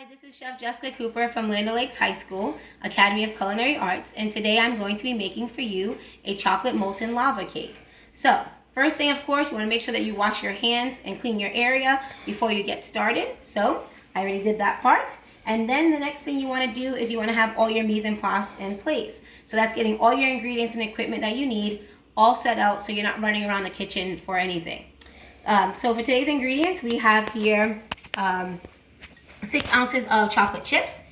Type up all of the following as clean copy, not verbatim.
Hi, this is Chef Jessica Cooper from Land O'Lakes High School, Academy of Culinary Arts, and today I'm going to be making for you a chocolate molten lava cake. So, first thing, of course, you want to make sure that you wash your hands and clean your area before you get started. So, I already did that part. And then the next thing you want to do is you want to have all your mise en place in place. So that's getting all your ingredients and equipment that you need all set out so you're not running around the kitchen for anything. So for today's ingredients, we have here 6 ounces of chocolate chips.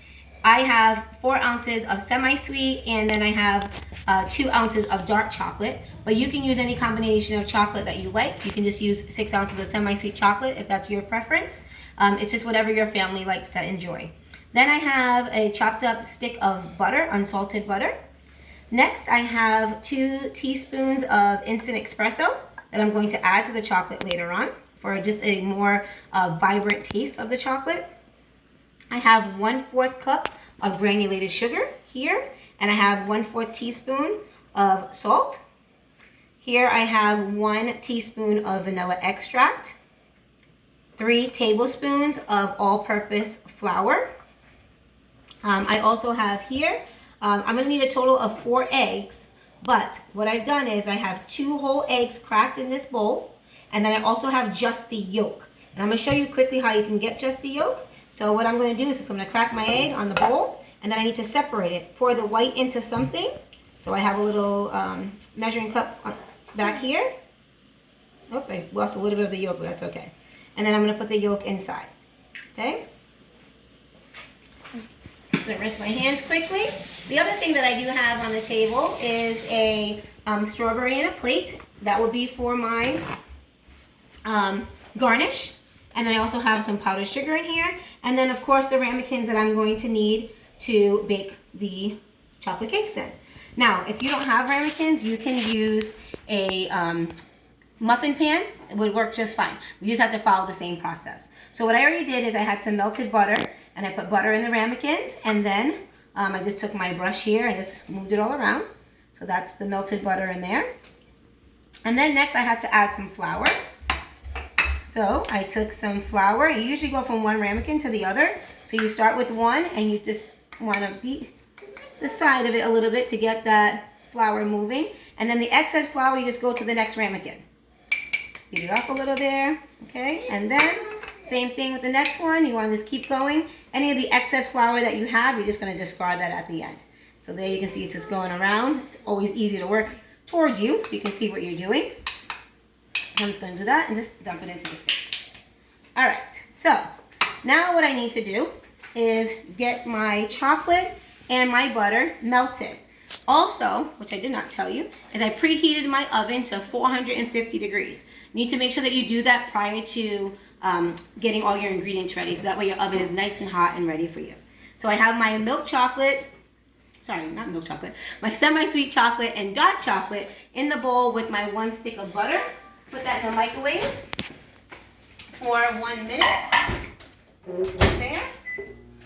I have 4 ounces of semi-sweet, and then I have 2 ounces of dark chocolate. But you can use any combination of chocolate that you like. You can just use 6 ounces of semi-sweet chocolate if that's your preference. It's just whatever your family likes to enjoy. Then I have a chopped up stick of butter, unsalted butter. Next, I have 2 teaspoons of instant espresso that I'm going to add to the chocolate later on for just a more vibrant taste of the chocolate. I have 1/4 cup of granulated sugar here, and I have 1/4 teaspoon of salt. Here I have 1 teaspoon of vanilla extract, 3 tablespoons of all-purpose flour. I also have here, I'm going to need a total of 4 eggs, but what I've done is I have 2 whole eggs cracked in this bowl, and then I also have just the yolk. And I'm going to show you quickly how you can get just the yolk. So what I'm going to do is I'm going to crack my egg on the bowl, and then I need to separate it. Pour the white into something. So I have a little measuring cup back here. Oh, I lost a little bit of the yolk, but that's okay. And then I'm going to put the yolk inside. Okay? I'm going to rinse my hands quickly. The other thing that I do have on the table is a strawberry in a plate. That will be for my garnish. And then I also have some powdered sugar in here. And then, of course, the ramekins that I'm going to need to bake the chocolate cakes in. Now, if you don't have ramekins, you can use a muffin pan. It would work just fine. We just have to follow the same process. So what I already did is I had some melted butter, and I put butter in the ramekins. And then I just took my brush here and just moved it all around. So that's the melted butter in there. And then next I had to add some flour. So I took some flour. You usually go from one ramekin to the other. So you start with one, and you just want to beat the side of it a little bit to get that flour moving. And then the excess flour, you just go to the next ramekin. Beat it up a little there, okay? And then same thing with the next one. You want to just keep going. Any of the excess flour that you have, you're just going to discard that at the end. So there you can see it's just going around. It's always easy to work towards you so you can see what you're doing. I'm just going to do that and just dump it into the sink. All right, so now what I need to do is get my chocolate and my butter melted. Also, which I did not tell you, is I preheated my oven to 450 degrees. You need to make sure that you do that prior to getting all your ingredients ready, so that way your oven is nice and hot and ready for you. So I have my milk chocolate, sorry, not milk chocolate, my semi-sweet chocolate and dark chocolate in the bowl with my 1 stick of butter. Put that in the microwave for 1 minute. There.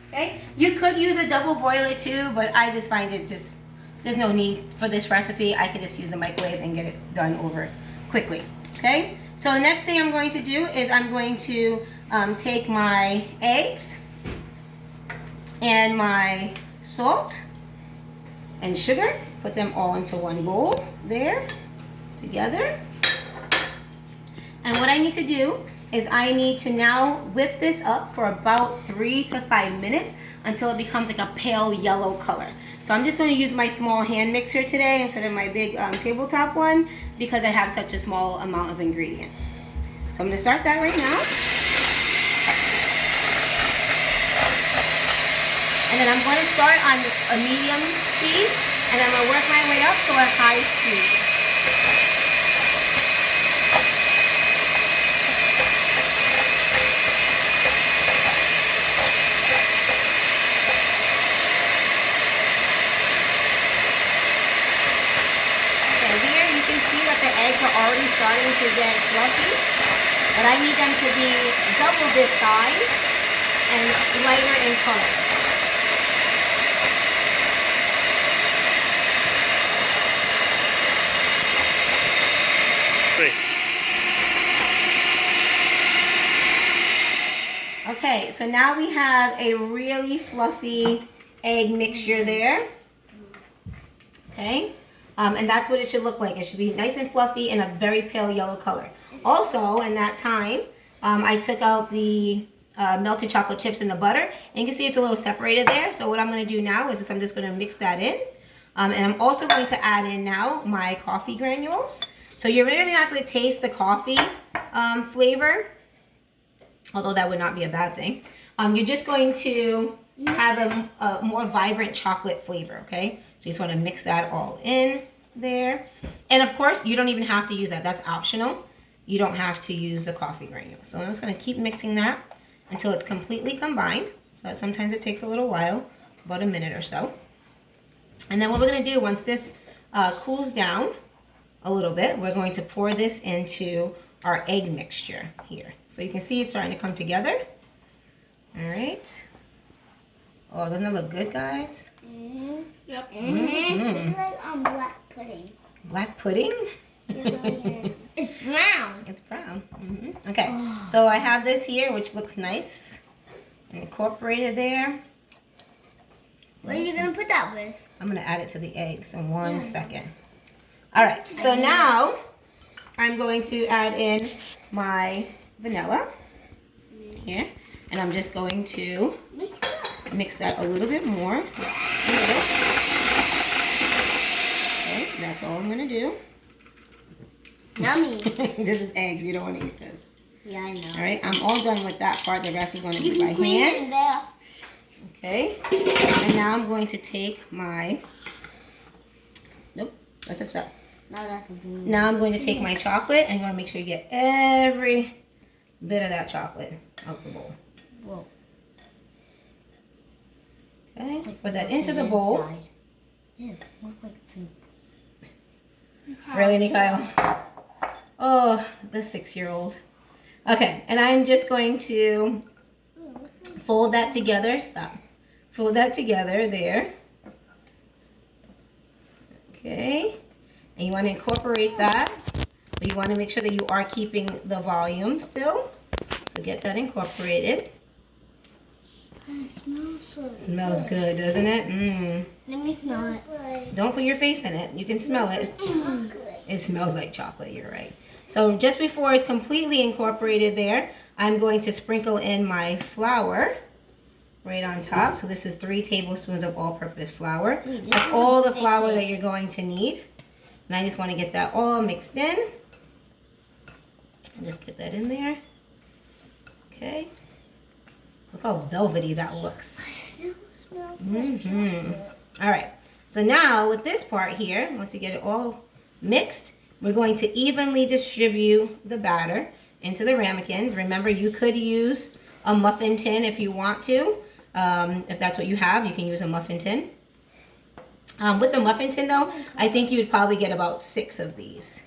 Okay. You could use a double boiler too, but I just find it just, there's no need for this recipe. I can just use the microwave and get it done over quickly. Okay. So the next thing I'm going to do is I'm going to take my eggs and my salt and sugar, put them all into one bowl there together. And what I need to do is I need to now whip this up for about 3 to 5 minutes until it becomes like a pale yellow color. So I'm just going to use my small hand mixer today instead of my big tabletop one because I have such a small amount of ingredients. So I'm going to start that right now. And then I'm going to start on a medium speed, and I'm going to work my way up to a high speed. The eggs are already starting to get fluffy, but I need them to be double this size and lighter in color. Okay, so now we have a really fluffy egg mixture there. Okay, and that's what it should look like. It should be nice and fluffy and a very pale yellow color. Also, in that time, I took out the melted chocolate chips in the butter, and you can see it's a little separated there. So what I'm going to do now is I'm just going to mix that in, and I'm also going to add in now my coffee granules. So you're really not going to taste the coffee flavor, although that would not be a bad thing. You're just going to have a more vibrant chocolate flavor, okay? So you just want to mix that all in there. And of course, you don't even have to use that. That's optional. You don't have to use the coffee granules. So I'm just going to keep mixing that until it's completely combined. So sometimes it takes a little while, about a minute or so. And then what we're going to do once this cools down a little bit, we're going to pour this into our egg mixture here. So you can see it's starting to come together. All right. Oh, doesn't that look good, guys? Mm-hmm. Yep. Mm-hmm. It's like black pudding. Black pudding? It's brown. It's brown. Mm-hmm. Okay, so I have this here, which looks nice. Incorporated there. What are you going to put that with? I'm going to add it to the eggs in 1 second. All right, so now I'm going to add in my vanilla here. And I'm just going to mix that a little bit more. Just a little. Okay, that's all I'm going to do. Yummy. This is eggs. You don't want to eat this. Yeah, I know. All right, I'm all done with that part. The rest is going to be by You can clean it in hand. there. Okay, and now I'm going to take my, nope, don't touch that. No, that's a green. Now I'm going to take my chocolate, and you want to make sure you get every bit of that chocolate out the bowl. Whoa. Okay, put that into the bowl. Yeah, look like pink. Really, Nikyle? Oh, the 6-year-old. Okay, and I'm just going to fold that together. Stop. Fold that together there. Okay, and you want to incorporate that, but you want to make sure that you are keeping the volume still. So get that incorporated. It smells so Smells good, doesn't it? Mmm. Let me smell it. Don't put your face in it. You can smell it. It smells like chocolate, you're right. So just before it's completely incorporated there, I'm going to sprinkle in my flour right on top. So this is 3 tablespoons of all-purpose flour. That's all the flour that you're going to need. And I just want to get that all mixed in. And just get that in there. Okay. Look how velvety that looks. Mm-hmm. All right. So now with this part here, once you get it all mixed, we're going to evenly distribute the batter into the ramekins. Remember, you could use a muffin tin if you want to. If that's what you have, you can use a muffin tin. With the muffin tin though, I think you would probably get about 6 of these.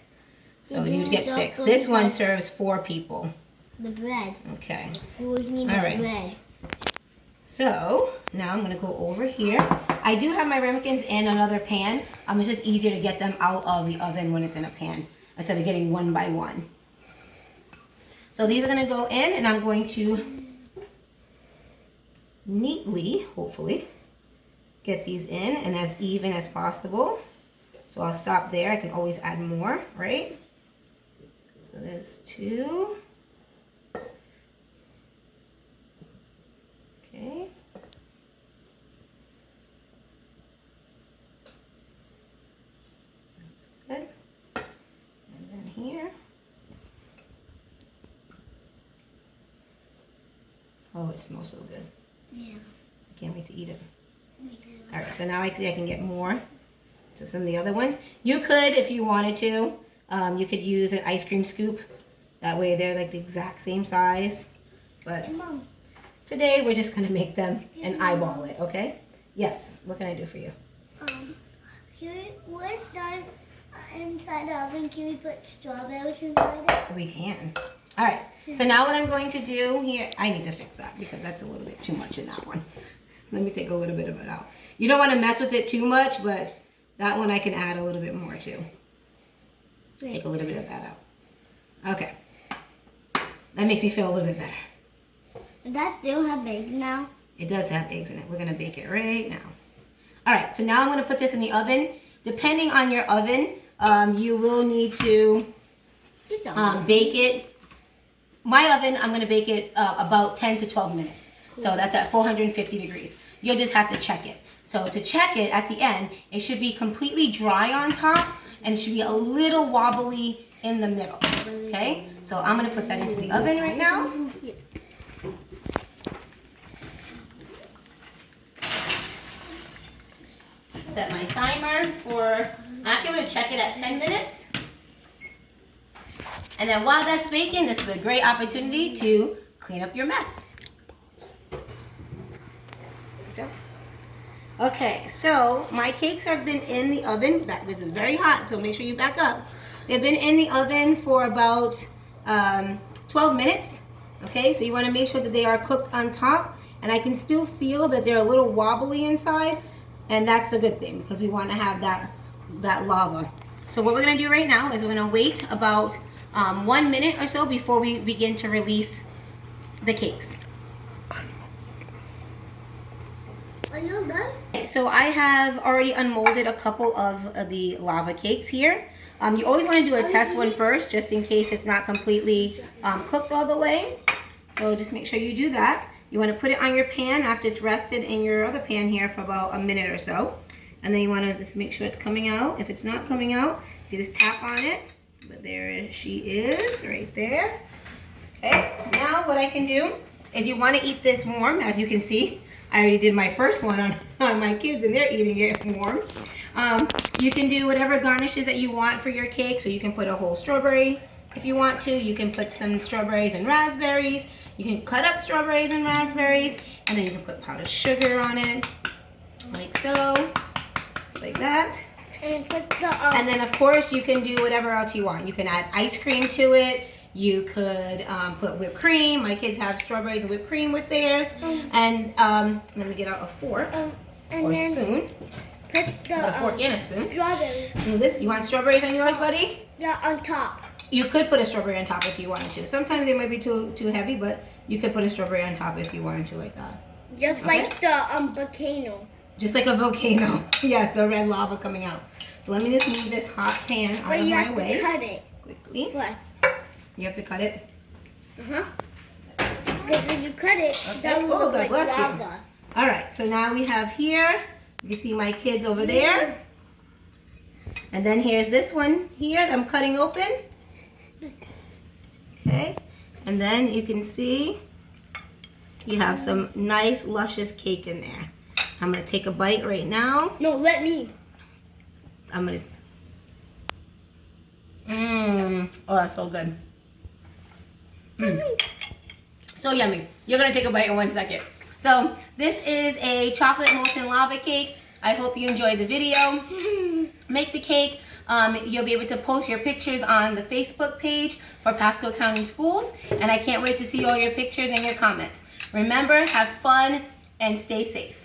So you'd get 6. This one serves 4 people. The bread. Okay. We need All the right. bread. So now I'm gonna go over here. I do have my ramekins in another pan. It's just easier to get them out of the oven when it's in a pan instead of getting one by one. So these are gonna go in, and I'm going to neatly, hopefully, get these in and as even as possible. So I'll stop there. I can always add more, right? So there's 2. Okay. That's good. And then here. Oh, it smells so good. Yeah. I can't wait to eat it. Me too. All right, so now I see I can get more to some of the other ones. You could, if you wanted to, you could use an ice cream scoop. That way they're like the exact same size. But Mom. today we're just gonna make them and eyeball it, okay? Yes, what can I do for you? Can we, when it's done inside the oven, can we put strawberries inside it? We can. All right, so now what I'm going to do here, I need to fix that because that's a little bit too much in that one. Let me take a little bit of it out. You don't want to mess with it too much, but that one I can add a little bit more to. Take a little bit of that out. Okay. That makes me feel a little bit better. That still have eggs now? It does have eggs in it. We're gonna bake it right now. All right, so now I'm gonna put this in the oven. Depending on your oven, you will need to bake it. My oven, I'm gonna bake it about 10 to 12 minutes. So that's at 450 degrees. You'll just have to check it. So to check it at the end, it should be completely dry on top and it should be a little wobbly in the middle, okay? So I'm gonna put that into the oven right now. Set my timer for, actually I'm gonna check it at 10 minutes. And then while that's baking, this is a great opportunity to clean up your mess. Okay, so my cakes have been in the oven. This is very hot, so make sure you back up. They've been in the oven for about 12 minutes. Okay, so you want to make sure that they are cooked on top. And I can still feel that they're a little wobbly inside. And that's a good thing because we want to have that lava. So what we're going to do right now is we're going to wait about 1 minute or so before we begin to release the cakes. Are you done? So I have already unmolded a couple of the lava cakes here. You always want to do a test one first just in case it's not completely cooked all the way. So just make sure you do that. You want to put it on your pan after it's rested in your other pan here for about a minute or so. And then you want to just make sure it's coming out. If it's not coming out, you just tap on it. But there she is right there. Okay, now what I can do is you want to eat this warm. As you can see, I already did my first one on my kids and they're eating it warm. You can do whatever garnishes that you want for your cake. So you can put a whole strawberry if you want to. You can put some strawberries and raspberries. You can cut up strawberries and raspberries. And then you can put powdered sugar on it. Like so. Just like that. And put the, and then of course you can do whatever else you want. You can add ice cream to it. You could put whipped cream. My kids have strawberries and whipped cream with theirs. And let me get out a fork or a spoon. Put the A fork and a spoon. strawberries. You want strawberries on yours, buddy? Yeah, on top. You could put a strawberry on top if you wanted to. Sometimes they might be too heavy, but you could put a strawberry on top if you wanted to, like that. Just like the volcano. Just like a volcano. Yes, the red lava coming out. So let me just move this hot pan out of my way. Cut it. Quickly. What? You have to cut it? Because when you cut it, that will look like bless lava. you. All right, so now we have here, you can see my kids over there. And then here's this one here that I'm cutting open. Okay, and then you can see you have some nice luscious cake in there. I'm gonna take a bite right now. No, let me. I'm gonna, oh, that's so good. So yummy. You're gonna take a bite in 1 second. So this is a chocolate molten lava cake. I hope you enjoyed the video. Make the cake. You'll be able to post your pictures on the Facebook page for Pasco County Schools. And I can't wait to see all your pictures and your comments. Remember, have fun and stay safe.